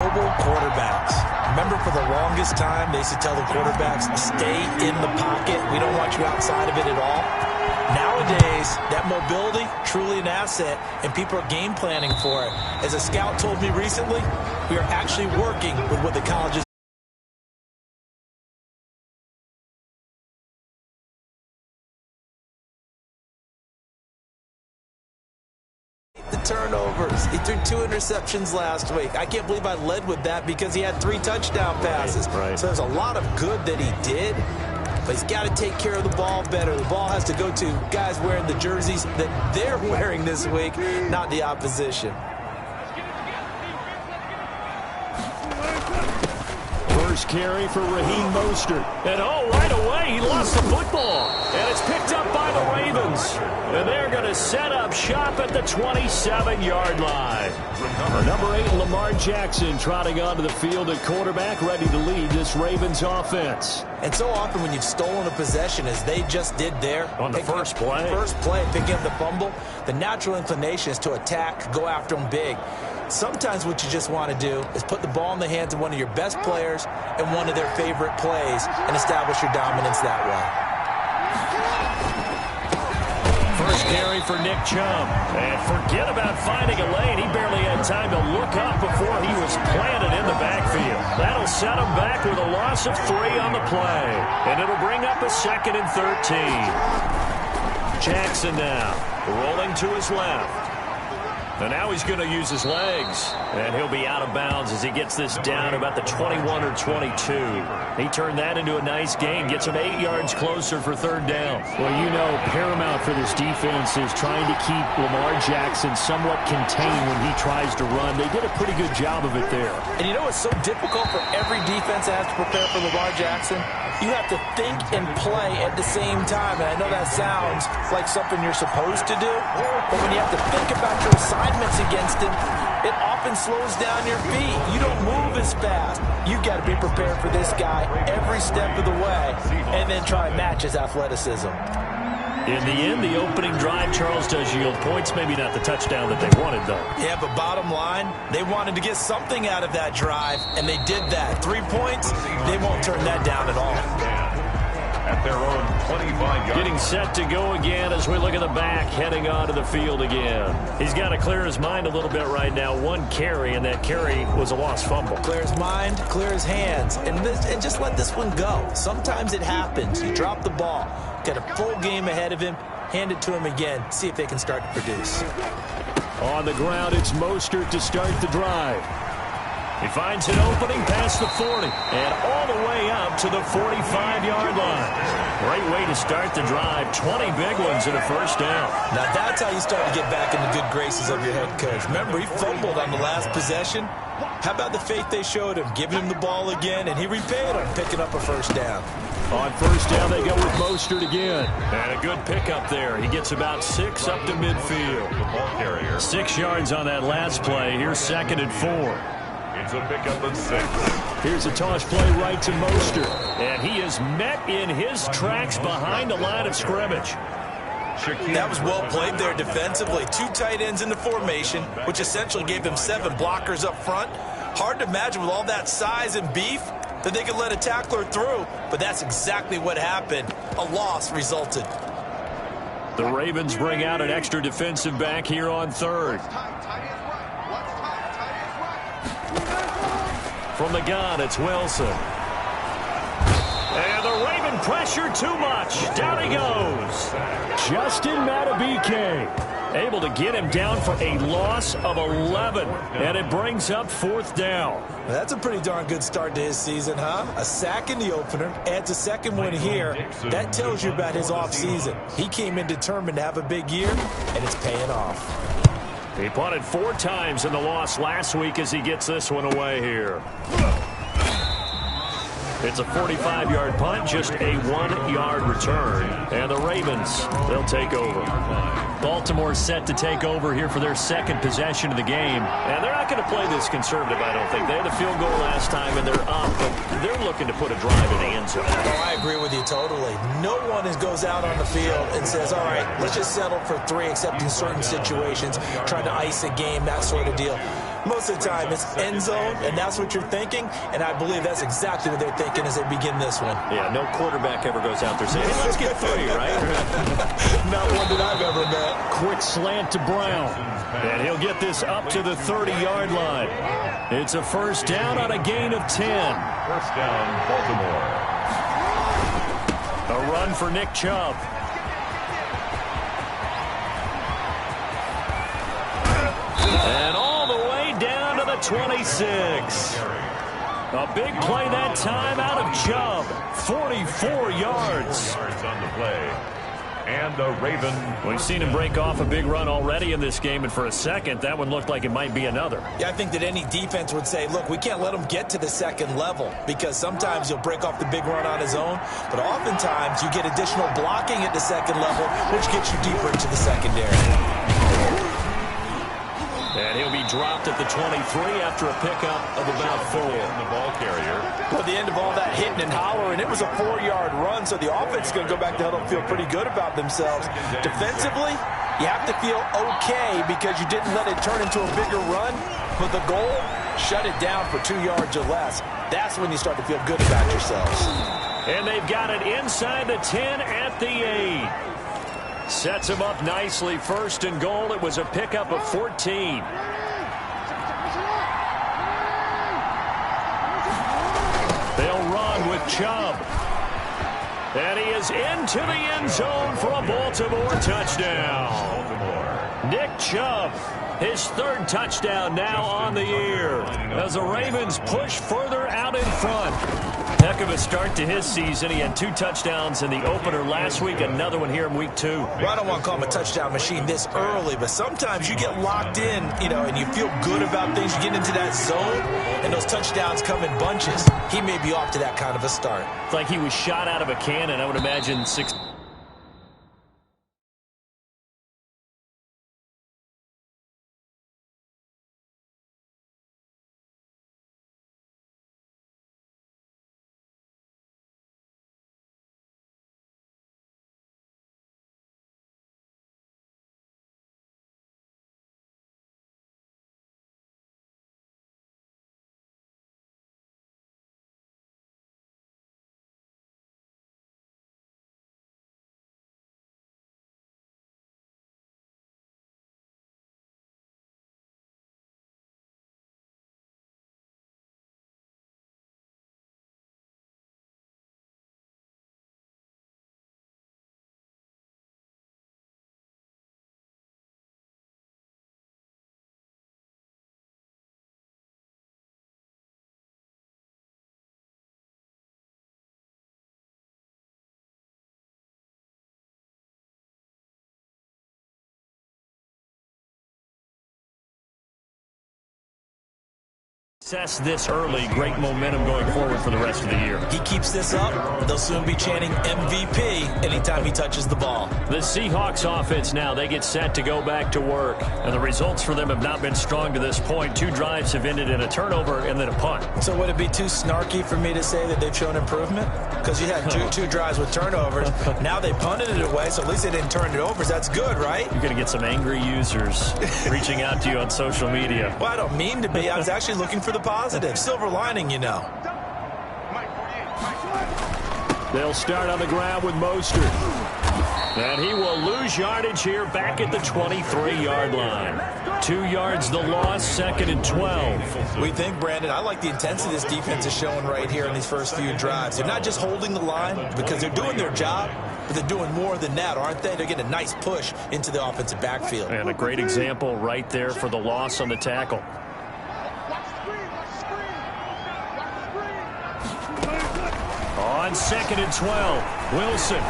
Mobile quarterbacks. Remember, for the longest time, they used to tell the quarterbacks, stay in the pocket. We don't want you outside of it at all. Nowadays, that mobility, truly an asset, and people are game planning for it. As a scout told me recently, we are actually working with what the colleges the turnovers. He threw 2 interceptions last week. I can't believe I led with that because he had 3 touchdown passes. Right. So there's a lot of good that he did, but he's got to take care of the ball better. The ball has to go to guys wearing the jerseys that they're wearing this week, not the opposition. First carry for Raheem Mostert. And right away, he lost the football. And it's picked up by the Ravens. And they're going to set up shop at the 27-yard line. Number 8, Lamar Jackson, trotting onto the field at quarterback, ready to lead this Ravens offense. And so often when you've stolen a possession, as they just did there, on the first play, picking up the fumble, the natural inclination is to attack, go after them big. Sometimes what you just want to do is put the ball in the hands of one of your best players and one of their favorite plays and establish your dominance that way. First carry for Nick Chubb. And forget about finding a lane. He barely had time to look up before he was planted in the backfield. That'll set him back with a loss of 3 on the play. And it'll bring up a 2nd and 13. Jackson now rolling to his left. And now he's going to use his legs. And he'll be out of bounds as he gets this down about the 21 or 22. He turned that into a nice gain. Gets him 8 yards closer for 3rd down. Well, you know, paramount for this defense is trying to keep Lamar Jackson somewhat contained when he tries to run. They did a pretty good job of it there. And you know what's so difficult for every defense that has to prepare for Lamar Jackson? You have to think and play at the same time. And I know that sounds like something you're supposed to do, but when you have to think about your assignments against him, it often slows down your feet. You don't move as fast. You've got to be prepared for this guy every step of the way and then try and match his athleticism. In the end, the opening drive, Charles, does yield points. Maybe not the touchdown that they wanted, though. Yeah, but bottom line, they wanted to get something out of that drive, and they did that. 3 points, they won't turn that down at all. At their own 25 yards. Getting set to go again as we look at the back, heading onto the field again. He's got to clear his mind a little bit right now. 1 carry, and that carry was a lost fumble. Clear his mind, clear his hands, and just let this one go. Sometimes it happens. You drop the ball, got a full game ahead of him, hand it to him again, see if they can start to produce. On the ground, it's Mostert to start the drive. He finds an opening past the 40 and all the way up to the 45-yard line. Great way to start the drive. 20 big ones and a 1st down. Now that's how you start to get back in the good graces of your head coach. Remember, he fumbled on the last possession. How about the faith they showed him, giving him the ball again, and he repaid him, picking up a 1st down. On 1st down, they go with Mostert again. And a good pickup there. He gets about 6 up to midfield. 6 yards on that last play. Here's 2nd and 4. It's a pickup of 6. Here's a toss play right to Mostert. And he is met in his tracks behind the line of scrimmage. That was well played there defensively. 2 tight ends in the formation, which essentially gave them 7 blockers up front. Hard to imagine with all that size and beef that they could let a tackler through, but that's exactly what happened. A loss resulted. The Ravens bring out an extra defensive back here on 3rd. From the gun, it's Wilson. And the Raven pressure too much. Down he goes. Justin Madubuike able to get him down for a loss of 11. And it brings up 4th down. Well, that's a pretty darn good start to his season, huh? A sack in the opener, adds a 2nd one here. That tells you about his offseason. He came in determined to have a big year, and it's paying off. He punted 4 times in the loss last week as he gets this one away here. It's a 45-yard punt, just a 1-yard return. And the Ravens, they'll take over. Baltimore set to take over here for their 2nd possession of the game. And they're not going to play this conservative, I don't think. They had a field goal last time, and they're up. But they're looking to put a drive in the end zone. Oh, I agree with you totally. No one goes out on the field and says, all right, let's just settle for 3, except in certain situations, trying to ice a game, that sort of deal. Most of the time, it's end zone, and that's what you're thinking, and I believe that's exactly what they're thinking as they begin this one. Yeah, no quarterback ever goes out there saying, hey, let's get 3, right? Not one that I've ever met. Quick slant to Brown. And he'll get this up to the 30-yard line. It's a first down on a gain of 10. First down, Baltimore. A run for Nick Chubb. And all the way down to the 26. A big play that time out of Chubb. 44 yards. On the play. And the Ravens. We've seen him break off a big run already in this game, and for a second, that one looked like it might be another. Yeah, I think that any defense would say, look, we can't let him get to the second level because sometimes he'll break off the big run on his own, but oftentimes you get additional blocking at the second level, which gets you deeper into the secondary. And he'll be dropped at the 23 after a pickup of about 4. The ball carrier. Well, the end of all that hitting and hollering, it was a 4-yard run, so the offense is going to go back to huddle and feel pretty good about themselves. Defensively, you have to feel okay because you didn't let it turn into a bigger run, but the goal, shut it down for 2 yards or less. That's when you start to feel good about yourselves. And they've got it inside the 10 at the 8. Sets him up nicely. First and goal. It was a pickup of 14. They'll run with Chubb. And he is into the end zone for a Baltimore touchdown. Nick Chubb, his 3rd touchdown now on the year as the Ravens push further out in front. Heck of a start to his season. He had 2 touchdowns in the opener last week, another one here in week 2. Well, I don't want to call him a touchdown machine this early, but sometimes you get locked in, and you feel good about things. You get into that zone, and those touchdowns come in bunches. He may be off to that kind of a start. It's like he was shot out of a cannon. I would imagine 6. Success this early, great momentum going forward for the rest of the year. He keeps this up, they'll soon be chanting MVP anytime he touches the ball. The Seahawks offense now, they get set to go back to work. And the results for them have not been strong to this point. 2 drives have ended in a turnover and then a punt. So would it be too snarky for me to say that they've shown improvement? Because you had two drives with turnovers. Now they punted it away, so at least they didn't turn it over. So that's good, right? You're going to get some angry users reaching out to you on social media. Well, I don't mean to be. I was actually looking for the positive. Silver lining, you know. They'll start on the ground with Mostert. And he will lose yardage here back at the 23-yard line. 2 yards the loss, 2nd and 12. We think, Brandon, I like the intensity this defense is showing right here in these first few drives. They're not just holding the line because they're doing their job, but they're doing more than that, aren't they? They're getting a nice push into the offensive backfield. And a great example right there for the loss on the tackle. On 2nd and 12, Wilson.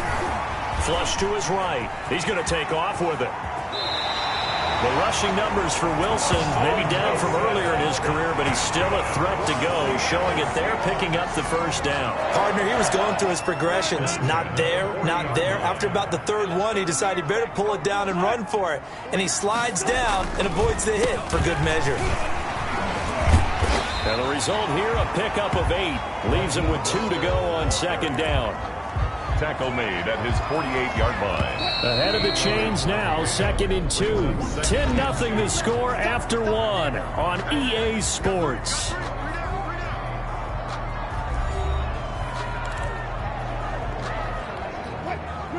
Flush to his right. He's going to take off with it. The rushing numbers for Wilson, maybe down from earlier in his career, but he's still a threat to go, showing it there, picking up the first down. Partner, he was going through his progressions. Not there, not there. After about the 3rd one, he decided he better pull it down and run for it. And he slides down and avoids the hit for good measure. And the result here, a pickup of 8. Leaves him with 2 to go on 2nd down. Tackle made at his 48-yard line. Ahead of the chains now, 2nd and 2. 10-0 the score after 1 on EA Sports.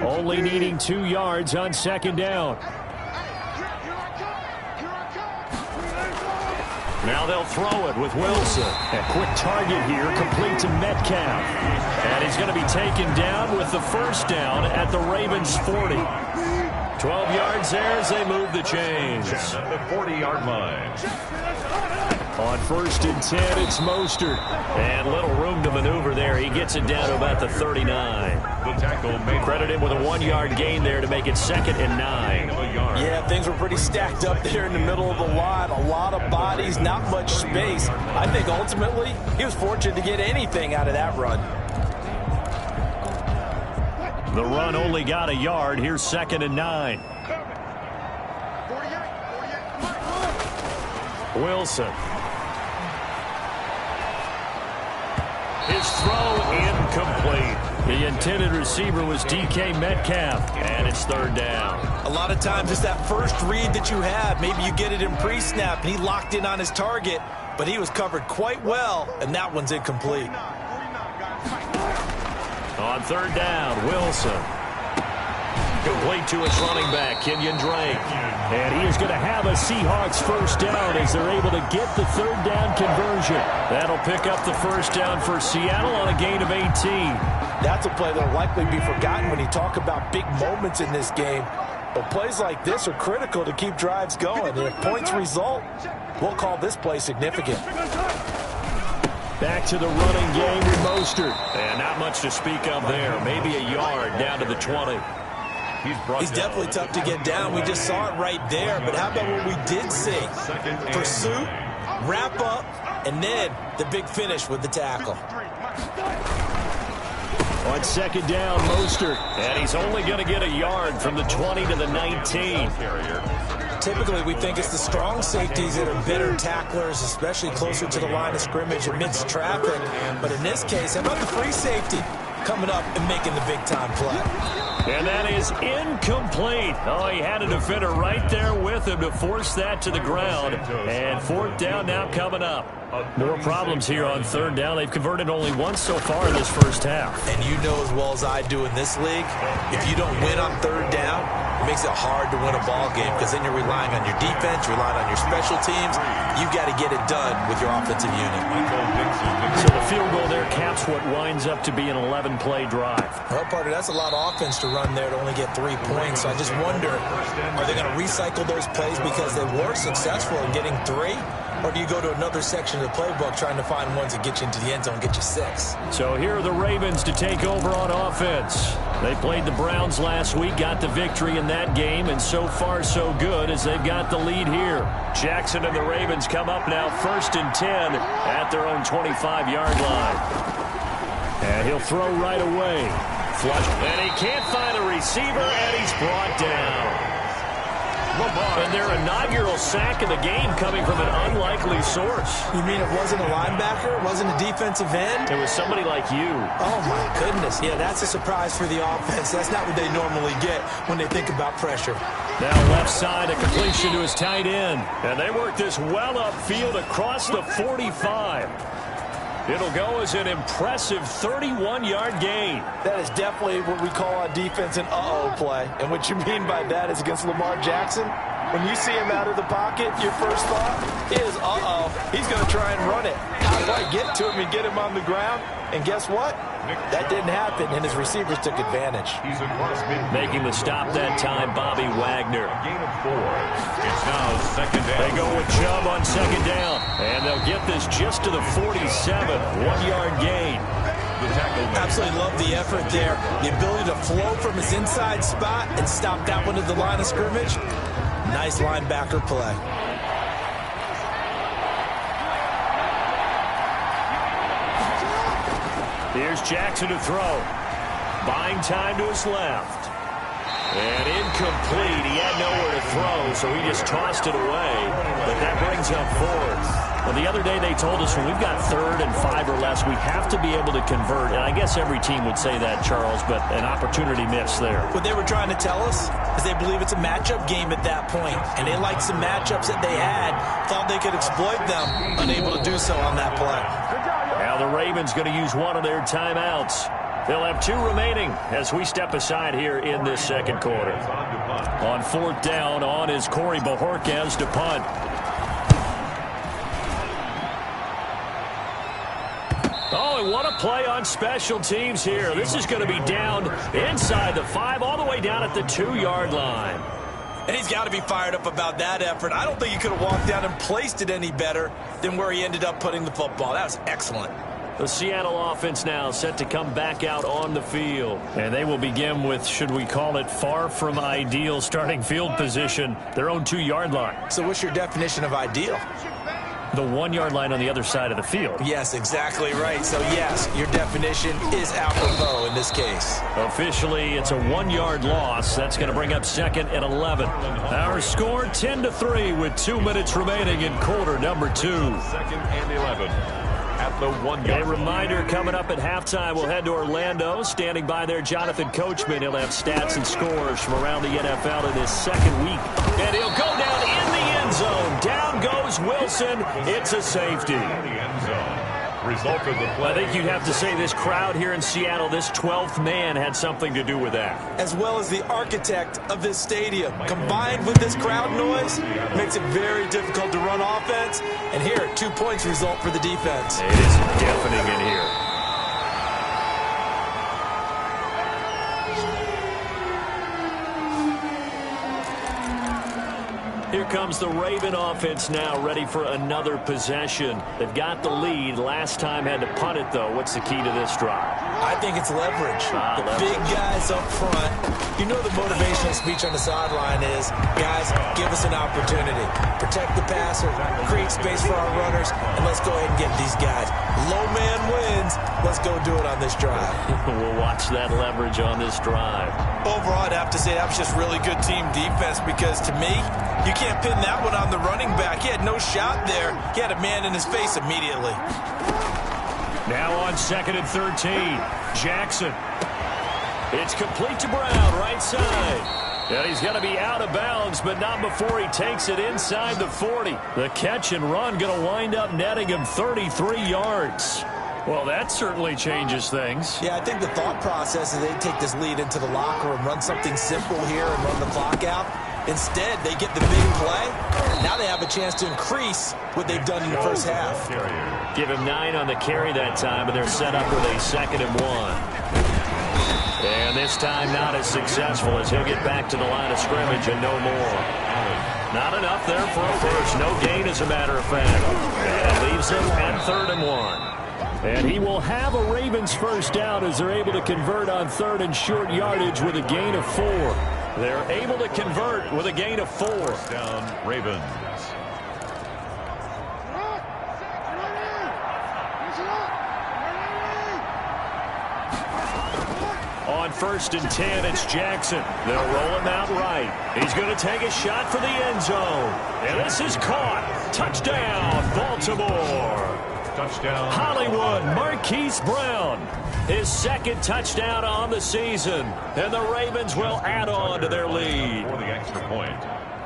Only needing 2 yards on 2nd down. Now they'll throw it with Wilson. A quick target here, complete to Metcalf. And he's going to be taken down with the first down at the Ravens' 40. 12 yards there as they move the chains. At the 40-yard line. On 1st and 10, it's Mostert. And little room to maneuver there. He gets it down to about the 39. The tackle made. Credit him with a 1-yard gain there to make it 2nd and 9. Yeah, things were pretty stacked up there in the middle of the line. A lot of bodies, not much space. I think ultimately he was fortunate to get anything out of that run. The run only got a yard. Here's 2nd and 9. Wilson. His throw incomplete. The intended receiver was DK Metcalf, and it's 3rd down. A lot of times it's that first read that you have. Maybe you get it in pre-snap, and he locked in on his target, but he was covered quite well, and that one's incomplete. On 3rd down, Wilson. Complete to his running back, Kenyon Drake. And he is going to have a Seahawks first down as they're able to get the 3rd down conversion. That'll pick up the first down for Seattle on a gain of 18. That's a play that will likely be forgotten when you talk about big moments in this game. But plays like this are critical to keep drives going. And if points result, we'll call this play significant. Back to the running game with Mostert. And not much to speak of there. Maybe a yard down to the 20. He's definitely tough to get down. We just saw it right there. But how about what we did see? Pursuit, wrap up, and then the big finish with the tackle. On 2nd down, Mostert. And he's only going to get a yard from the 20 to the 19. Typically, we think it's the strong safeties that are better tacklers, especially closer to the line of scrimmage amidst traffic. But in this case, how about the free safety coming up and making the big-time play? And that is incomplete. Oh, he had a defender right there with him to force that to the ground. And 4th down now coming up. More problems here on 3rd down. They've converted only once so far in this first half. And you know as well as I do in this league, if you don't win on 3rd down, it makes it hard to win a ball game because then you're relying on your defense, relying on your special teams. You've got to get it done with your offensive unit. So the field goal there caps what winds up to be an 11-play drive. Well, partner, that's a lot of offense to run there to only get 3 points. So I just wonder, are they going to recycle those plays because they were successful in getting 3? Or do you go to another section of the playbook trying to find ones that get you into the end zone and get you 6? So here are the Ravens to take over on offense. They played the Browns last week, got the victory in that game, and so far so good as they've got the lead here. Jackson and the Ravens come up now 1st and 10 at their own 25-yard line. And he'll throw right away. Flush. And he can't find a receiver, and he's brought down. And their inaugural sack of the game coming from an unlikely source. You mean it wasn't a linebacker? It wasn't a defensive end? It was somebody like you. Oh, my goodness. Yeah, that's a surprise for the offense. That's not what they normally get when they think about pressure. Now left side, a completion to his tight end. And they work this well upfield across the 45. It'll go as an impressive 31-yard gain. That is definitely what we call on defense an uh-oh play. And what you mean by that is against Lamar Jackson, when you see him out of the pocket, your first thought is, uh-oh, he's going to try and run it. How do I get to him and get him on the ground? And guess what? That didn't happen, and his receivers took advantage. Making the stop that time, Bobby Wagner. Gain of 4. It's now 2nd down. They go with Chubb on 2nd down, and they'll get this just to the 47. 1-yard gain. Absolutely love the effort there. The ability to flow from his inside spot and stop that one at the line of scrimmage. Nice linebacker play. Here's Jackson to throw. Buying time to his left. And incomplete. He had nowhere to throw, so he just tossed it away. But that brings up 4th. Well, the other day they told us when we've got 3rd and 5 or less, we have to be able to convert. And I guess every team would say that, Charles, but an opportunity missed there. What they were trying to tell us is they believe it's a matchup game at that point, and they liked some matchups that they had, thought they could exploit them, unable to do so on that play. Now the Ravens going to use one of their timeouts. They'll have 2 remaining as we step aside here in this second quarter. On 4th down, on is Corey Bojorquez to punt. Oh, and what a play on special teams here. This is going to be down inside the 5, all the way down at the 2-yard line. And he's got to be fired up about that effort. I don't think he could have walked down and placed it any better than where he ended up putting the football. That was excellent. The Seattle offense now set to come back out on the field. And they will begin with, should we call it, far from ideal starting field position, their own 2-yard line. So what's your definition of ideal? The 1-yard line on the other side of the field. Yes, exactly right. So, yes, your definition is apropos in this case. Officially, it's a 1-yard loss. That's going to bring up 2nd and 11. Our score 10-3 with 2 minutes remaining in quarter number 2. 2nd and 11. At the 1-yard. A reminder coming up at halftime. We'll head to Orlando. Standing by there, Jonathan Coachman. He'll have stats and scores from around the NFL in his 2nd week. And he'll go down in the end zone. Down goes Wilson. It's a safety. In the end zone. Result of the play. I think you'd have to say this crowd here in Seattle, this 12th man had something to do with that. As well as the architect of this stadium. Combined with this crowd noise, makes it very difficult to run offense. And here, 2 points result for the defense. It is deafening in here. Here comes the Raven offense now, ready for another possession. They've got the lead. Last time had to punt it, though. What's the key to this drive? I think it's leverage. The big guys up front. You know the motivational speech on the sideline is, guys, give us an opportunity. Protect the passer, create space for our runners, and let's go ahead and get these guys. Low man wins. Let's go do it on this drive. We'll watch that leverage on this drive. Overall, I'd have to say that was just really good team defense because, to me, you can't pin that one on the running back. He had no shot there. He had a man in his face immediately. Now on 2nd and 13, Jackson. It's complete to Brown, right side. And he's going to be out of bounds, but not before he takes it inside the 40. The catch and run going to wind up netting him 33 yards. Well, that certainly changes things. Yeah, I think the thought process is they take this lead into the locker room, run something simple here and run the clock out. Instead, they get the big play. Now they have a chance to increase what they've done in the first half. Give him 9 on the carry that time, and they're set up with a 2nd and 1. And this time not as successful as he'll get back to the line of scrimmage and no more. Not enough there for a first. No gain, as a matter of fact. And it leaves him at 3rd and 1. And he will have a Ravens first down as they're able to convert on 3rd and short yardage with a gain of 4. They're able to convert with a gain of 4. Down Ravens. On 1st and 10, it's Jackson. They'll roll him out right. He's going to take a shot for the end zone. And this is caught. Touchdown, Baltimore. Touchdown. Hollywood Marquise Brown. His 2nd touchdown on the season. And the Ravens will add on to their lead. For the extra point.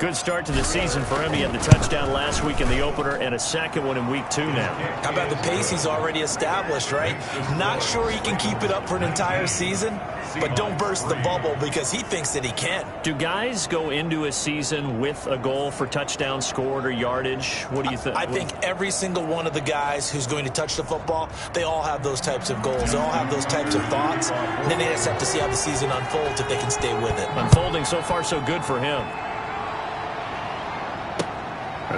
Good start to the season for him. He had the touchdown last week in the opener and a 2nd one in week 2 now. How about the pace he's already established, right? Not sure he can keep it up for an entire season, but don't burst the bubble because he thinks that he can. Do guys go into a season with a goal for touchdowns scored or yardage? What do you think? I think every single one of the guys who's going to touch the football, they all have those types of goals. They all have those types of thoughts. And then they just have to see how the season unfolds if they can stay with it. Unfolding so far so good for him.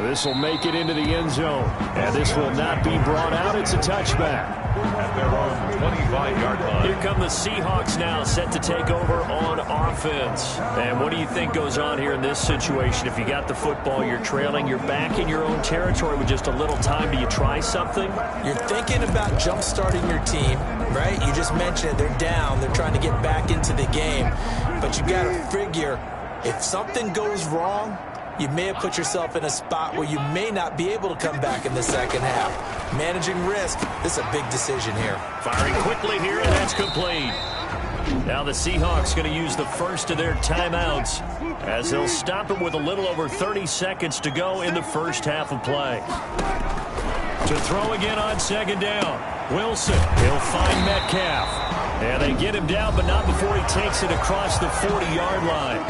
This will make it into the end zone. And this will not be brought out. It's a touchback. At their own 25-yard line. Here come the Seahawks now, set to take over on offense. And what do you think goes on here in this situation? If you got the football, you're trailing, you're back in your own territory with just a little time. Do you try something? You're thinking about jump-starting your team, right? You just mentioned it. They're down. They're trying to get back into the game. But you got to figure, if something goes wrong, you may have put yourself in a spot where you may not be able to come back in the second half. Managing risk, this is a big decision here. Firing quickly here, and that's complete. Now the Seahawks going to use the first of their timeouts as they'll stop it with a little over 30 seconds to go in the first half of play. To throw again on second down. Wilson, he'll find Metcalf. And they get him down, but not before he takes it across the 40-yard line.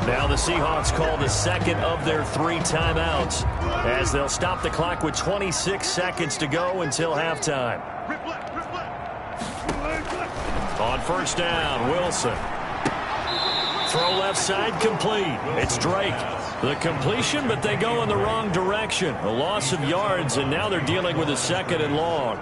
Now the Seahawks call the second of their 3 timeouts as they'll stop the clock with 26 seconds to go until halftime. On first down, Wilson. Throw left side, complete. It's Drake. The completion, but they go in the wrong direction. A loss of yards, and now they're dealing with a second and long.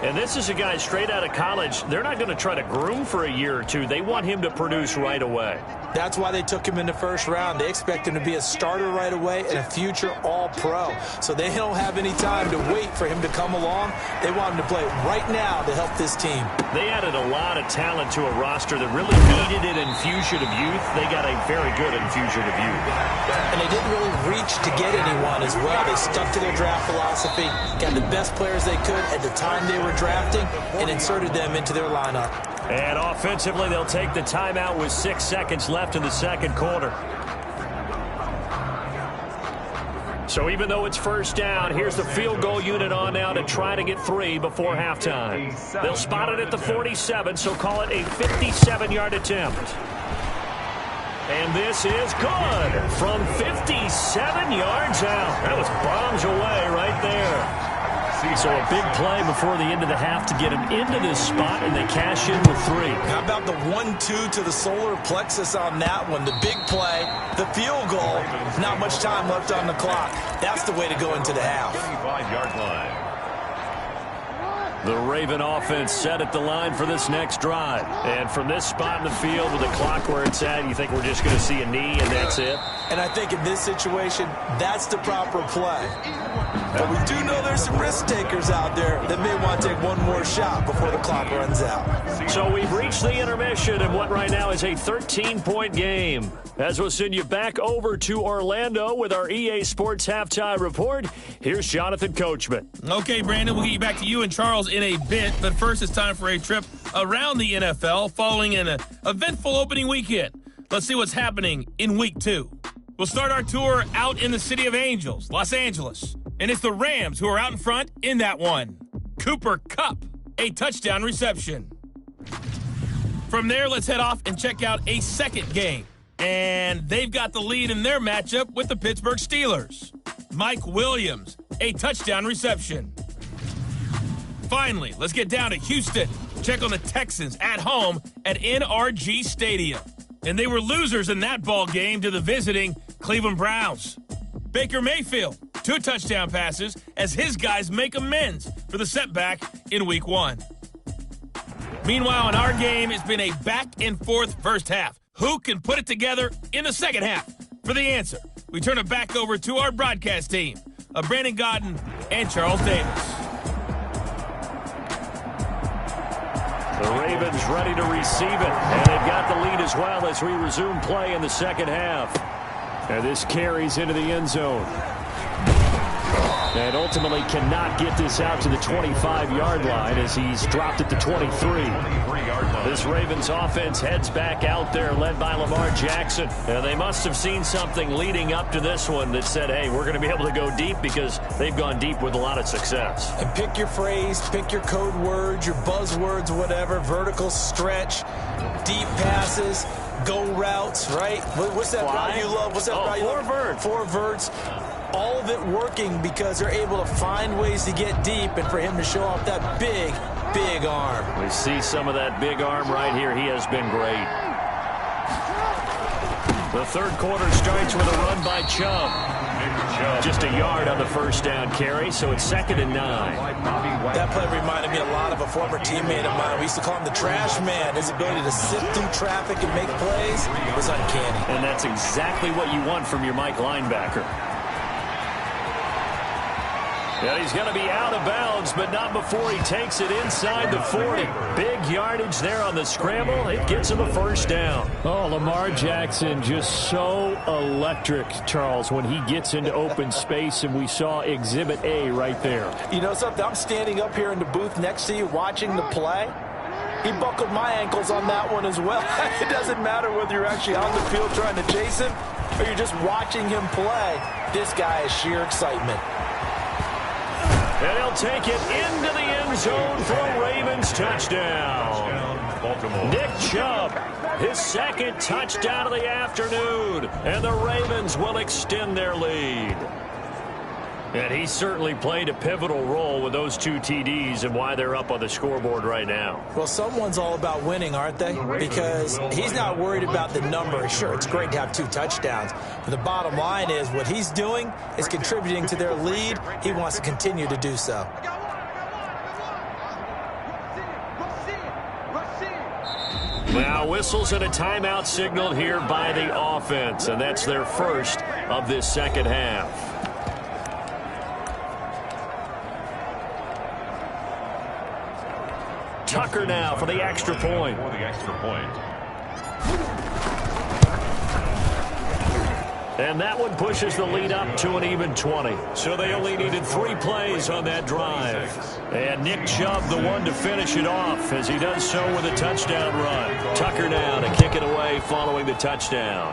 And this is a guy straight out of college. They're not going to try to groom for a year or two. They want him to produce right away. That's why they took him in the first round. They expect him to be a starter right away and a future all-pro. So they don't have any time to wait for him to come along. They want him to play right now to help this team. They added a lot of talent to a roster that really needed an infusion of youth. They got a very good infusion of youth. And they didn't really reach to get anyone as well. They stuck to their draft philosophy, got the best players they could at the time they were drafting, and inserted them into their lineup. And offensively, they'll take the timeout with 6 seconds left in the second quarter. So even though it's first down, here's the field goal unit on now to try to get 3 before halftime. They'll spot it at the 47, so call it a 57-yard attempt. And this is good from 57 yards out. That was bombs away right there. So a big play before the end of the half to get him into this spot, and they cash in with 3. How about the 1-2 to the solar plexus on that one? The big play, the field goal, not much time left on the clock. That's the way to go into the half. 25-yard line. The Raven offense set at the line for this next drive. And from this spot in the field with the clock where it's at, you think we're just going to see a knee and that's it? And I think in this situation, that's the proper play. But we do know there's some risk takers out there that may want to take one more shot before the clock runs out. So we've reached the intermission in what right now is a 13-point game. As we'll send you back over to Orlando with our EA Sports Halftime Report, here's Jonathan Coachman. Okay, Brandon, we'll get you back to you and Charles in a bit. But first, it's time for a trip around the NFL following an eventful opening weekend. Let's see what's happening in Week 2. We'll start our tour out in the City of Angels, Los Angeles. And it's the Rams who are out in front in that one. Cooper Kupp, a touchdown reception. From there, let's head off and check out a second game. And they've got the lead in their matchup with the Pittsburgh Steelers. Mike Williams, a touchdown reception. Finally, let's get down to Houston. Check on the Texans at home at NRG Stadium. And they were losers in that ball game to the visiting Cleveland Browns. Baker Mayfield, 2 touchdown passes as his guys make amends for the setback in Week 1. Meanwhile, in our game, it's been a back-and-forth first half. Who can put it together in the second half? For the answer, we turn it back over to our broadcast team of Brandon Godden and Charles Davis. The Ravens ready to receive it, and they've got the lead as well as we resume play in the second half. And this carries into the end zone. And ultimately cannot get this out to the 25-yard line as he's dropped at the 23. This Ravens offense heads back out there led by Lamar Jackson. And they must have seen something leading up to this one that said, hey, we're going to be able to go deep because they've gone deep with a lot of success. And pick your phrase, pick your code words, your buzzwords, whatever, vertical stretch, deep passes, go routes, right? What's that route you love? What's that route you love? 4 verts. 4 verts. All of it working because they're able to find ways to get deep and for him to show off that big, big arm. We see some of that big arm right here. He has been great. The third quarter starts with a run by Chubb. Just a yard on the first down carry, so it's 2nd and 9. That play reminded me a lot of a former teammate of mine. We used to call him the trash man. His ability to sift through traffic and make plays was uncanny. And that's exactly what you want from your Mike linebacker. And he's going to be out of bounds, but not before he takes it inside the 40. Big yardage there on the scramble. It gets him a first down. Oh, Lamar Jackson just so electric, Charles, when he gets into open space, and we saw Exhibit A right there. You know something? I'm standing up here in the booth next to you watching the play. He buckled my ankles on that one as well. It doesn't matter whether you're actually on the field trying to chase him or you're just watching him play. This guy is sheer excitement. And he'll take it into the end zone for a Ravens touchdown. Baltimore. Nick Chubb, his second touchdown of the afternoon. And the Ravens will extend their lead. And he certainly played a pivotal role with those 2 TDs and why they're up on the scoreboard right now. Well, someone's all about winning, aren't they? Because he's not worried about the number. Sure, it's great to have 2 touchdowns. But the bottom line is what he's doing is contributing to their lead. He wants to continue to do so. Now whistles and a timeout signaled here by the offense. And that's their first of this second half. Tucker now for the extra point. For the extra point. And that one pushes the lead up to an even 20. So they only needed 3 plays on that drive. And Nick Chubb, the one to finish it off, as he does so with a touchdown run. Tucker now to kick it away following the touchdown.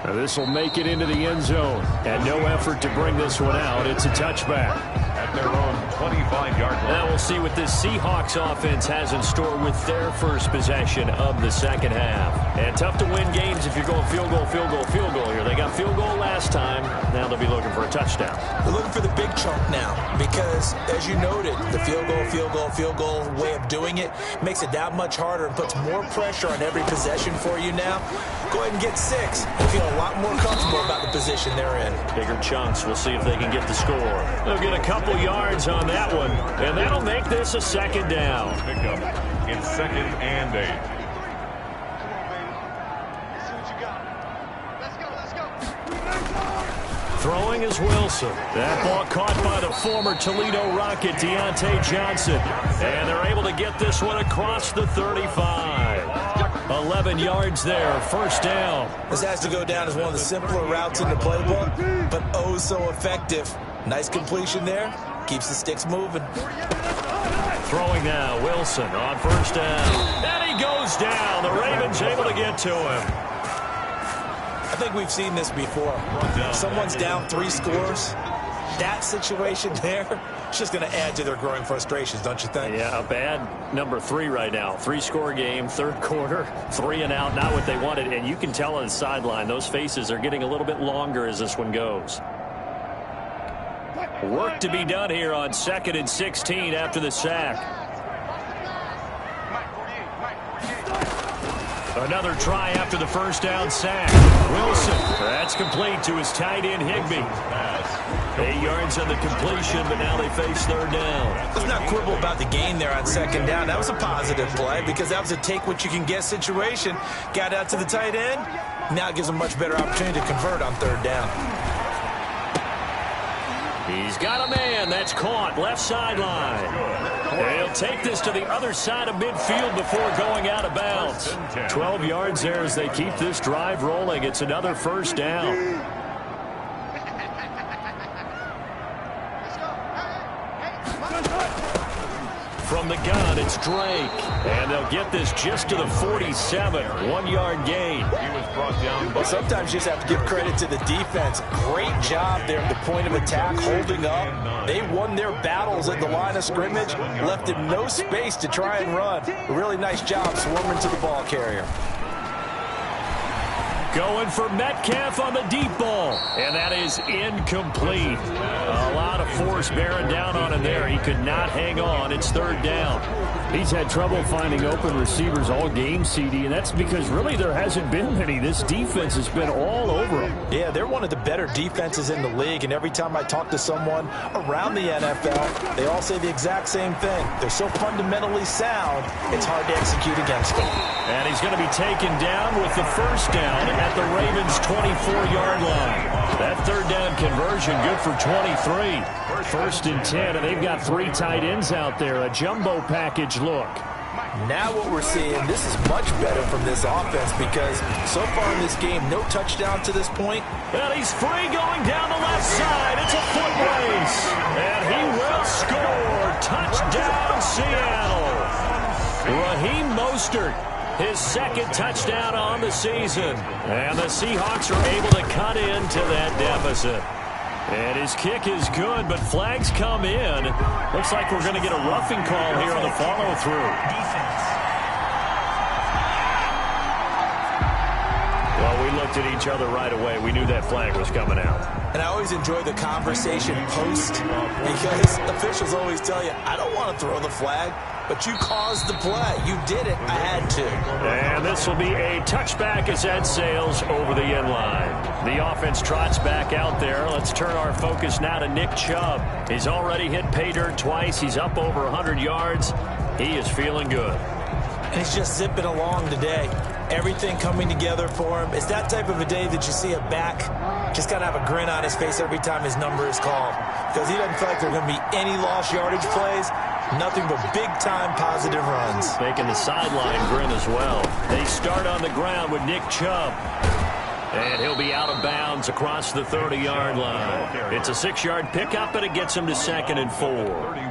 Now this will make it into the end zone. And no effort to bring this one out. It's a touchback. At their own 25-yard line. Now we'll see what this Seahawks offense has in store with their first possession of the second half. And tough to win games if you're going field goal, field goal, field goal here. They got field goal last time. Now they'll be looking for a touchdown. They're looking for the big chunk now because, as you noted, the field goal, field goal, field goal way of doing it makes it that much harder and puts more pressure on every possession for you now. Go ahead and get 6 and feel a lot more comfortable about the position they're in. Bigger chunks. We'll see if they can get the score. They'll get a couple yards on that one, and that'll make this a second down. Pick up in 2nd and 8. Throwing is Wilson. That ball caught by the former Toledo Rocket, Deontay Johnson. And they're able to get this one across the 35. 11 yards there, first down. This has to go down as one of the simpler routes in the playbook, but oh so effective. Nice completion there. Keeps the sticks moving. Throwing now, Wilson on first down. And he goes down. The Ravens able to get to him. I think we've seen this before. Someone's down 3 scores. That situation there, it's just going to add to their growing frustrations, don't you think? Yeah, a bad number 3 right now. 3-score game, third quarter, 3 and out, not what they wanted. And you can tell on the sideline, those faces are getting a little bit longer as this one goes. Work to be done here on 2nd and 16 after the sack. Another try after the first down sack. Wilson, that's complete to his tight end, Higbee. 8 yards on the completion, but now they face third down. Let's not quibble about the gain there on 2nd down. That was a positive play because that was a take-what-you-can-get situation. Got out to the tight end. Now it gives them a much better opportunity to convert on 3rd down. He's got a man that's caught left sideline. He'll take this to the other side of midfield before going out of bounds. 12 yards there as they keep this drive rolling. It's another first down. From the gun, it's Drake. And they'll get this just to the 47. 1-yard gain. He was brought down. Well, sometimes you just have to give credit to the defense. Great job there at the point of attack, holding up. They won their battles at the line of scrimmage, left him no space to try and run. A really nice job swarming to the ball carrier. Going for Metcalf on the deep ball. And that is incomplete. A lot of force bearing down on him there. He could not hang on. It's third down. He's had trouble finding open receivers all game, CD, and that's because really there hasn't been many. This defense has been all over him. Yeah, they're one of the better defenses in the league, and every time I talk to someone around the NFL, they all say the exact same thing. They're so fundamentally sound, it's hard to execute against them. And he's going to be taken down with the first down at the Ravens' 24-yard line. That third down conversion good for 23. First and 10, and they've got 3 tight ends out there. A jumbo package look. Now what we're seeing, this is much better from this offense because so far in this game, no touchdown to this point. And he's free going down the left side. It's a foot race. And he will score. Touchdown, Seattle. Raheem Mostert, his second touchdown on the season. And the Seahawks are able to cut into that deficit. And his kick is good, but flags come in. Looks like we're going to get a roughing call here on the follow-through. Well, we looked at each other right away. We knew that flag was coming out. And I always enjoy the conversation post because officials always tell you, I don't want to throw the flag, but you caused the play. You did it. I had to. And this will be a touchback as that sails over the end line. The offense trots back out there. Let's turn our focus now to Nick Chubb. He's already hit pay dirt twice. He's up over 100 yards. He is feeling good. And he's just zipping along today. Everything coming together for him. It's that type of a day that you see a back just got to have a grin on his face every time his number is called. Because he doesn't feel like there are going to be any lost yardage plays. Nothing but big-time positive runs. Making the sideline grin as well. They start on the ground with Nick Chubb. And he'll be out of bounds across the 30-yard line. It's a 6-yard pickup, and it gets him to 2nd and 4.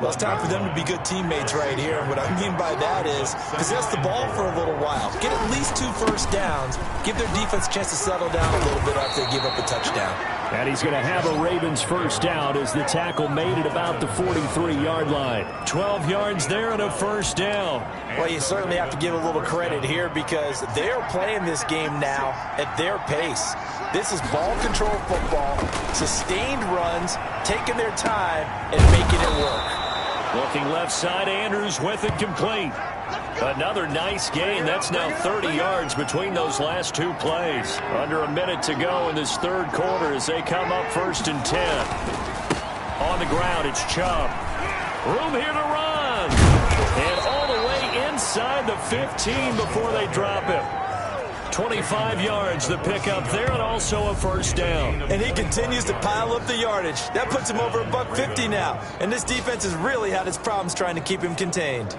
Well, it's time for them to be good teammates right here. And what I mean by that is possess the ball for a little while. Get at least 2 first downs. Give their defense a chance to settle down a little bit after they give up a touchdown. And he's going to have a Ravens first down as the tackle made it about the 43-yard line. 12 yards there and a first down. Well, you certainly have to give a little credit here because they're playing this game now at their pace. This is ball control football, sustained runs, taking their time, and making it work. Looking left side, Andrews with it complete. Another nice gain. That's now 30 yards between those last 2 plays. Under a minute to go in this third quarter as they come up 1st and 10. On the ground, it's Chubb. Room here to run. And all the way inside the 15 before they drop him. 25 yards the pickup there, and also a first down. And he continues to pile up the yardage. That puts him over $150 now. And this defense has really had its problems trying to keep him contained.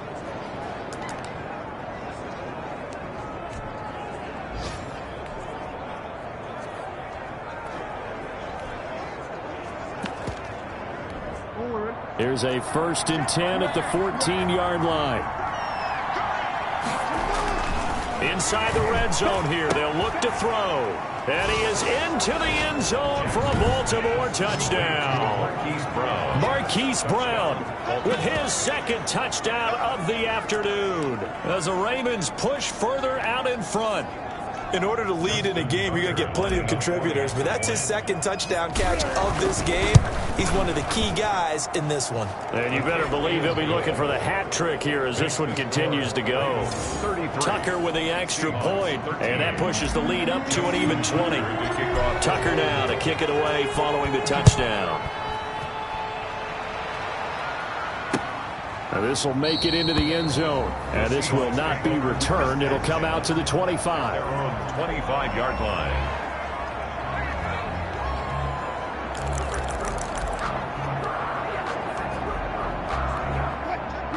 Here's a 1st and 10 at the 14-yard line. Inside the red zone here, they'll look to throw. And he is into the end zone for a Baltimore touchdown. Marquise Brown with his 2nd touchdown of the afternoon. As the Ravens push further out in front. In order to lead in a game, you're going to get plenty of contributors, but that's his 2nd touchdown catch of this game. He's one of the key guys in this one. And you better believe he'll be looking for the hat trick here as this one continues to go. Tucker with the extra point, and that pushes the lead up to an even 20. Tucker now to kick it away following the touchdown. This will make it into the end zone. And this will not be returned. It'll come out to the 25. 25-yard line.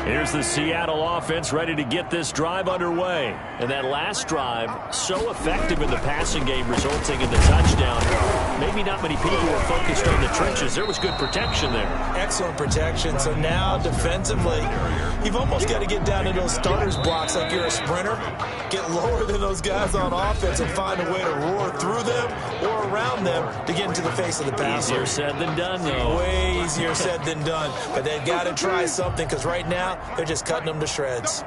Here's the Seattle offense ready to get this drive underway. And that last drive, so effective in the passing game, resulting in the touchdown. Maybe not many people were focused on the trenches. There was good protection there. Excellent protection. So now defensively, you've almost got to get down to those starters blocks like you're a sprinter. Get lower than those guys on offense and find a way to roar through them or around them to get into the face of the passer. Easier said than done, though. Way easier said than done. But they've got to try something because right now, they're just cutting them to shreds.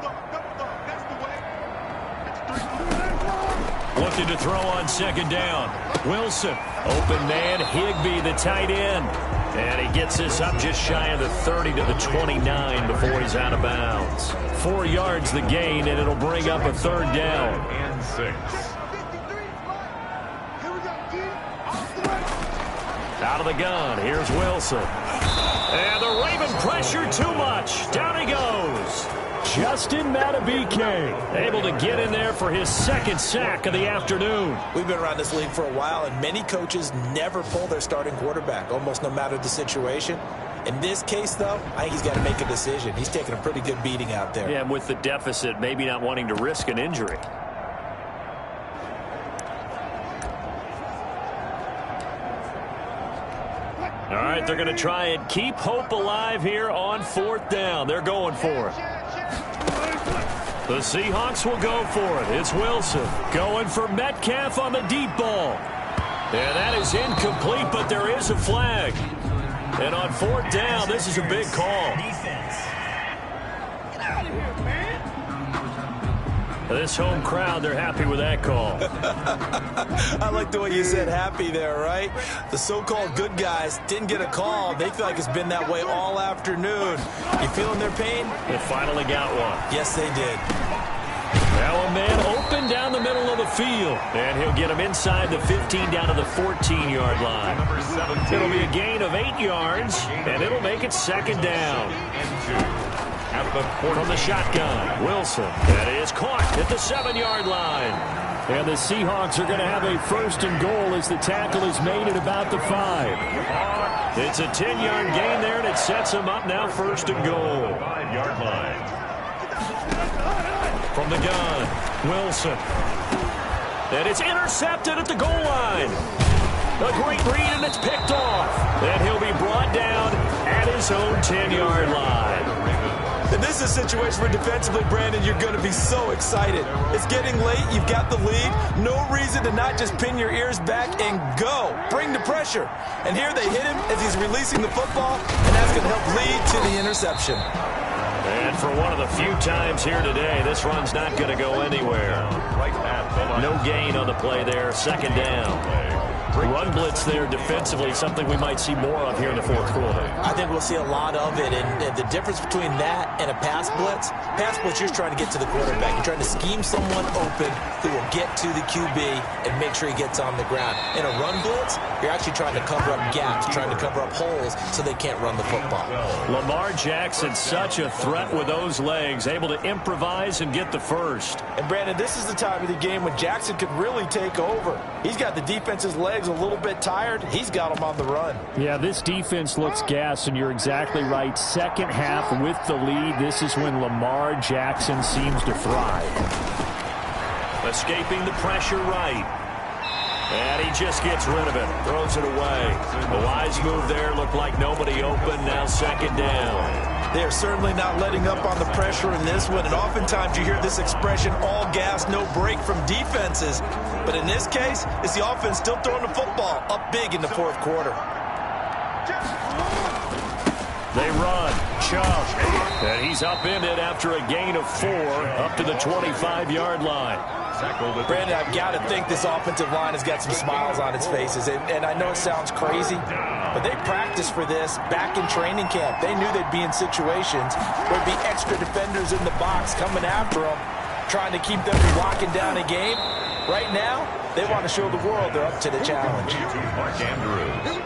Looking to throw on 2nd down. Wilson, open man, Higbee, the tight end. And he gets this up just shy of the 30 to the 29 before he's out of bounds. 4 yards the gain, and it'll bring up a 3rd down. And 6. Out of the gun, here's Wilson. And the Raven pressure too much. Down he goes. Justin Madubuike, able to get in there for his second sack of the afternoon. We've been around this league for a while, and many coaches never pull their starting quarterback, almost no matter the situation. In this case, though, I think he's got to make a decision. He's taking a pretty good beating out there. Yeah, and with the deficit, maybe not wanting to risk an injury. All right, they're going to try and keep hope alive here on 4th down. They're going for it. The Seahawks will go for it. It's Wilson going for Metcalf on the deep ball. And that is incomplete, but there is a flag. And on 4th down, this is a big call. This home crowd, they're happy with that call. I like the way you said happy there, right? The so-called good guys didn't get a call. They feel like it's been that way all afternoon. You feeling their pain? They finally got one. Yes, they did. Now a man open down the middle of the field. And he'll get him inside the 15 down to the 14-yard line. It'll be a gain of 8 yards, and it'll make it 2nd down. From the shotgun, Wilson. That is caught at the 7-yard line. And the Seahawks are going to have a 1st and goal as the tackle is made at about the 5. It's a 10-yard gain there, and it sets them up now 1st and goal. 5-yard line. From the gun, Wilson. And it's intercepted at the goal line. A great read, and it's picked off. And he'll be brought down at his own 10-yard line. And this is a situation where defensively, Brandon, you're going to be so excited. It's getting late. You've got the lead. No reason to not just pin your ears back and go. Bring the pressure. And here they hit him as he's releasing the football, and that's going to help lead to the interception. And for one of the few times here today, this run's not going to go anywhere. No gain on the play there. 2nd down. Run blitz there defensively, something we might see more of here in the 4th quarter. I think we'll see a lot of it, and the difference between that and a pass blitz, you're trying to get to the quarterback. You're trying to scheme someone open who will get to the QB and make sure he gets on the ground. In a run blitz, you're actually trying to cover up gaps, trying to cover up holes so they can't run the football. Lamar Jackson, such a threat with those legs, able to improvise and get the 1st. And Brandon, this is the time of the game when Jackson could really take over. He's got the defense's legs a little bit tired. He's got them on the run. Yeah, this defense looks gassed, and you're exactly right. 2nd half with the lead. This is when Lamar Jackson seems to thrive. Escaping the pressure right. And he just gets rid of it. Throws it away. A wise move there. Looked like nobody open. Now 2nd down. They're certainly not letting up on the pressure in this one. And oftentimes you hear this expression, all gas, no break from defenses. But in this case, it's the offense still throwing the football up big in the 4th quarter. They run. Chubb. And he's upended after a gain of 4 up to the 25-yard line. Brandon, I've got to think this offensive line has got some smiles on its faces. And I know it sounds crazy, but they practiced for this back in training camp. They knew they'd be in situations where there'd be extra defenders in the box coming after them, trying to keep them from locking down a game. Right now, they want to show the world they're up to the challenge. Mark Andrews.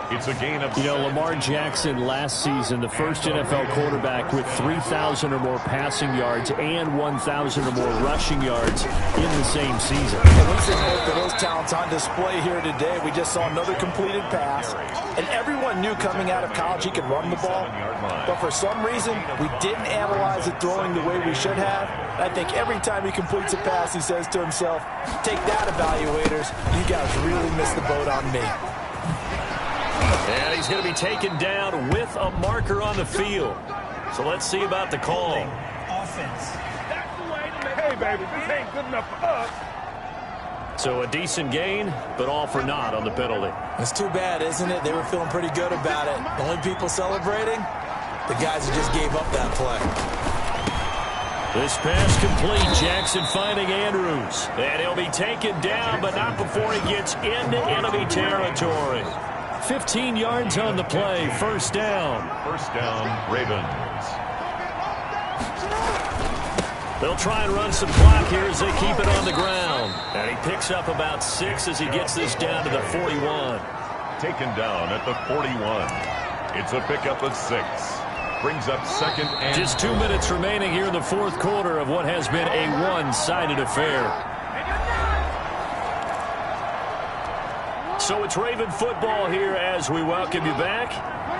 It's a gain of... You know, Lamar Jackson last season, the first NFL quarterback with 3,000 or more passing yards and 1,000 or more rushing yards in the same season. And we see both of those talents on display here today. We just saw another completed pass. And everyone knew coming out of college he could run the ball. But for some reason, we didn't analyze it throwing the way we should have. I think every time he completes a pass, he says to himself, take that, evaluators. You guys really missed the boat on me. And he's going to be taken down with a marker on the field. So let's see about the call. Offense. That's the way to make... Hey, baby, this ain't good enough for us. So a decent gain, but all for naught on the penalty. It's too bad, isn't it? They were feeling pretty good about it. The only people celebrating, the guys who just gave up that play. This pass complete. Jackson finding Andrews. And he'll be taken down, but not before he gets into enemy territory. 15 yards on the play. 1st down. 1st down, Ravens. They'll try and run some clock here as they keep it on the ground. And he picks up about 6 as he gets this down to the 41. Taken down at the 41. It's a pickup of 6. Brings up second and just 2 minutes remaining here in the fourth quarter of what has been a one-sided affair. So it's Raven football here as we welcome you back.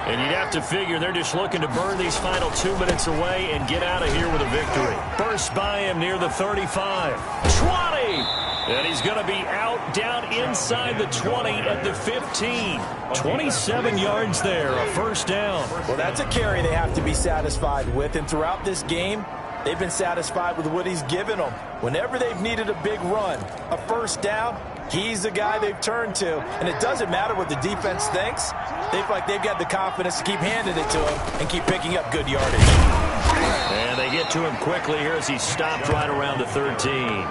And you'd have to figure they're just looking to burn these final 2 minutes away and get out of here with a victory. Burst by him near the 35. 20! And he's going to be out down inside the 20 at the 15. 27 yards there, a first down. Well, that's a carry they have to be satisfied with. And throughout this game, they've been satisfied with what he's given them. Whenever they've needed a big run, a first down, he's the guy they've turned to. And it doesn't matter what the defense thinks. They feel like they've got the confidence to keep handing it to him and keep picking up good yardage. And they get to him quickly here as he stopped right around the 13.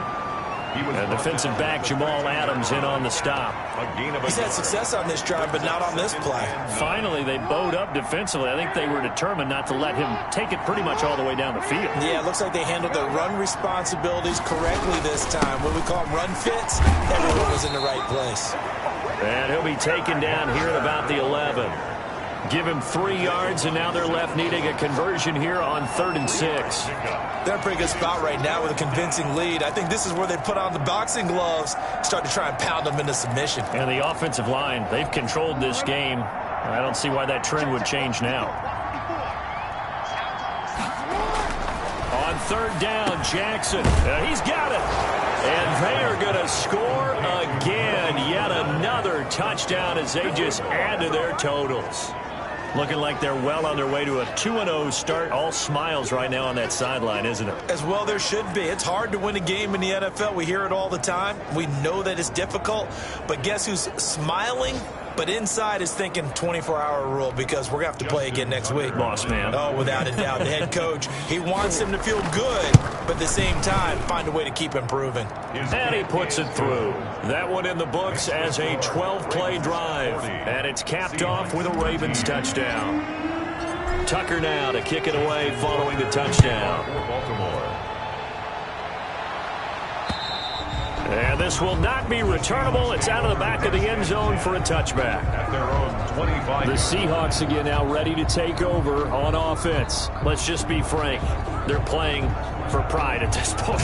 And defensive back Jamal Adams in on the stop. He's had success on this drive, but not on this play. Finally, they bowed up defensively. I think they were determined not to let him take it pretty much all the way down the field. Yeah, it looks like they handled their run responsibilities correctly this time. What we call them run fits, everyone was in the right place. And he'll be taken down here at about the 11. Give him 3 yards, and now they're left needing a conversion here on 3rd and 6. They're in a pretty good spot right now with a convincing lead. I think this is where they put on the boxing gloves, start to try and pound them into submission. And the offensive line, they've controlled this game. I don't see why that trend would change now. On 3rd down, Jackson. He's got it. And they are going to score again. Yet another touchdown as they just add to their totals. Looking like they're well on their way to a 2-0 start. All smiles right now on that sideline, isn't it? As well there should be. It's hard to win a game in the NFL. We hear it all the time. We know that it's difficult. But guess who's smiling? But inside is thinking 24-hour rule because we're going to have to play again next week. Boss man. Oh, without a doubt. The head coach, he wants him to feel good, but at the same time, find a way to keep improving. And he puts it through. That one in the books as a 12-play drive. And it's capped off with a Ravens touchdown. Tucker now to kick it away following the touchdown. And this will not be returnable. It's out of the back of the end zone for a touchback. At their own 25. The Seahawks again now ready to take over on offense. Let's just be frank. They're playing for pride at this point.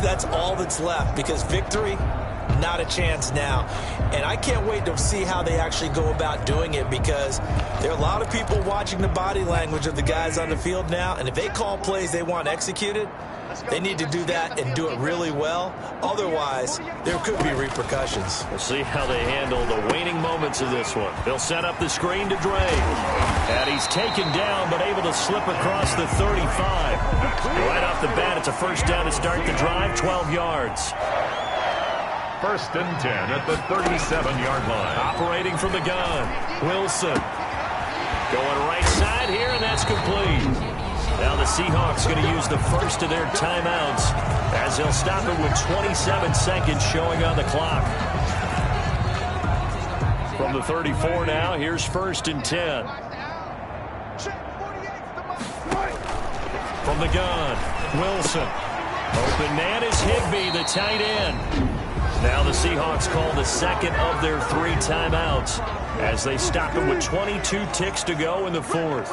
That's all that's left because victory, not a chance now. And I can't wait to see how they actually go about doing it because there are a lot of people watching the body language of the guys on the field now. And if they call plays they want executed, they need to do that and do it really well. Otherwise, there could be repercussions. We'll see how they handle the waning moments of this one. They'll set up the screen to Dre. And he's taken down, but able to slip across the 35. Right off the bat, it's a first down to start the drive, 12 yards. 1st and 10 at the 37-yard line. Operating from the gun, Wilson. Going right side here, and that's complete. Now the Seahawks going to use the first of their timeouts as they'll stop it with 27 seconds showing on the clock. From the 34 now, here's 1st and 10. From the gun, Wilson. Open man is Higbee, the tight end. Now the Seahawks call the second of their 3 timeouts as they stop it with 22 ticks to go in the 4th.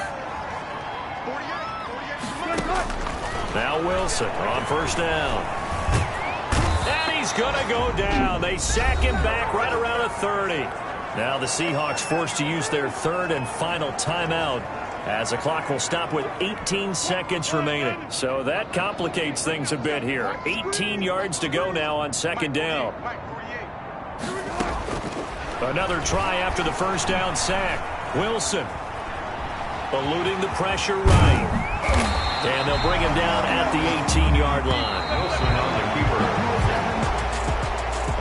Now Wilson on 1st down. And he's going to go down. They sack him back right around the 30. Now the Seahawks forced to use their 3rd and final timeout as the clock will stop with 18 seconds remaining. So that complicates things a bit here. 18 yards to go now on 2nd down. Another try after the 1st down sack. Wilson eluding the pressure right. And they'll bring him down at the 18-yard line. Wilson on the keeper.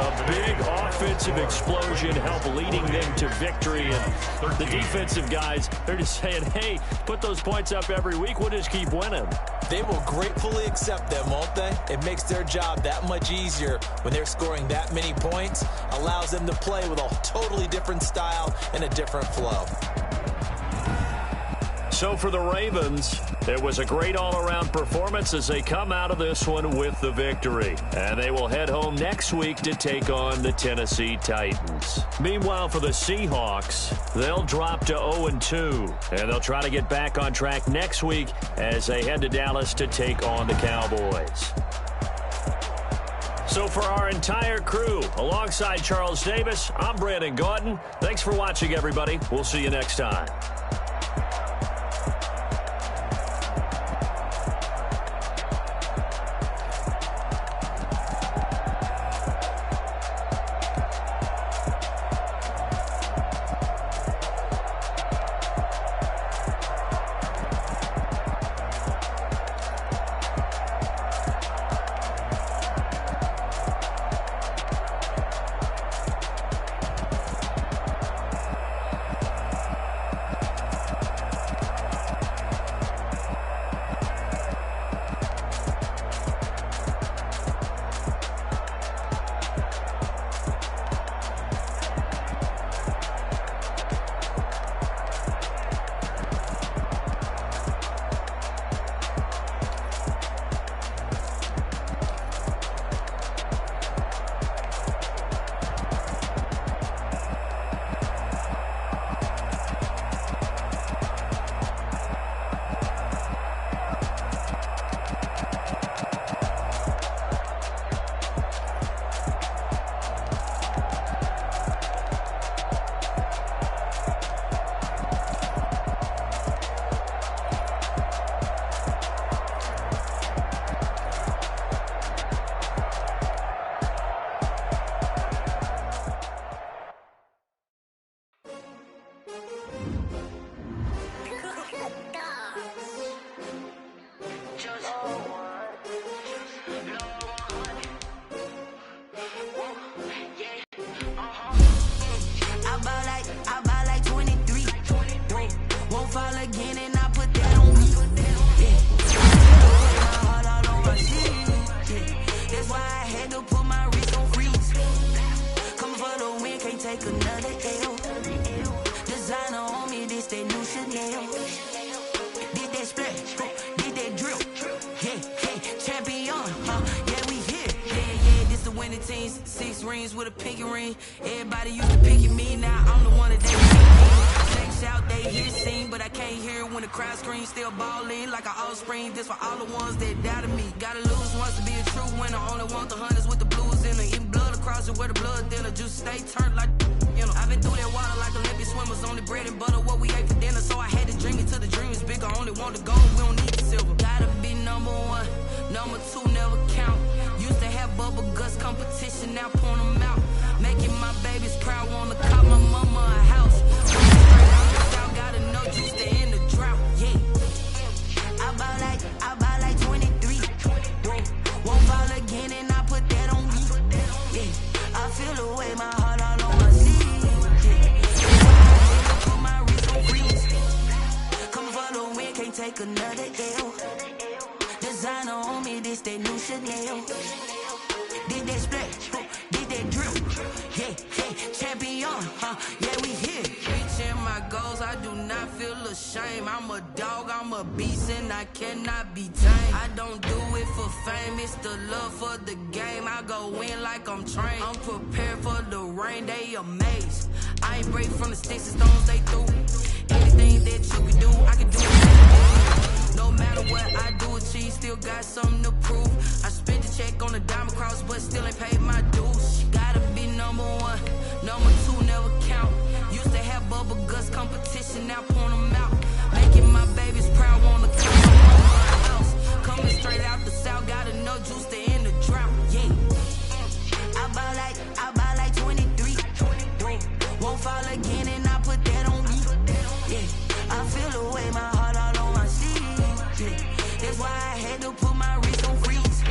A big offensive explosion help leading them to victory. And the defensive guys, they're just saying, hey, put those points up every week. We'll just keep winning. They will gratefully accept them, won't they? It makes their job that much easier when they're scoring that many points. Allows them to play with a totally different style and a different flow. So for the Ravens, it was a great all-around performance as they come out of this one with the victory. And they will head home next week to take on the Tennessee Titans. Meanwhile, for the Seahawks, they'll drop to 0-2. And they'll try to get back on track next week as they head to Dallas to take on the Cowboys. So for our entire crew, alongside Charles Davis, I'm Brandon Gaudin. Thanks for watching, everybody. We'll see you next time. Six rings with a pinky ring. Everybody used to pick at me, now I'm the one that they pick. They shout, they hear sing, but I can't hear when the crowd screams. Still ballin' like an offspring. This for all the ones that doubted me. Gotta lose once to be a true winner. Only want the hunters with the blues in them. Eating blood across it where the blood thinner. Just stay turned like, you know. I've been through that water like Olympic swimmers. Only bread and butter, what we ate for dinner. So I had to drink it till the dream is bigger. Only want the gold, we don't need the silver. Gotta be number one, number two never count. Used to have bubble guts competition, now point them out. Making my babies proud, wanna call my mama a house. Straight out the south, gotta know just to end the drought, yeah. I buy like 23. Won't fall again and I put that on me, yeah. I feel the way, my heart all on my sleeve, yeah. I put my wrist on freeze. Coming for the win, can't take another L. Designer on me, this that new Chanel. Did that splash, did that drill, yeah, champion, yeah, we here. Reaching my goals, I do not feel ashamed. I'm a dog, I'm a beast, and I cannot be tamed. I don't do it for fame, it's the love for the game. I go in like I'm trained. I'm prepared for the rain, they amazed. I ain't break from the sticks and stones they threw. Anything that you can do, I can do it. No matter what I do, achieve, still got something to prove. I spent the check on the diamond cross, but still ain't paid my dues. Gotta be number one, number two never count. Used to have bubble guts competition, now point them out. Making my babies proud, wanna come to my house. Coming straight out the south, gotta know juice to end the drought, yeah. I buy like 23. Won't fall again and I put that on me, yeah. I feel the way, my heart all on my sleeve, yeah. That's why I had to put my wrist on freeze.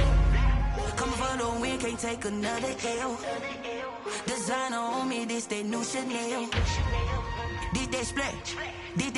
Coming for the win, can't take another L. Designer on me, this that new Chanel. Did that splash, did that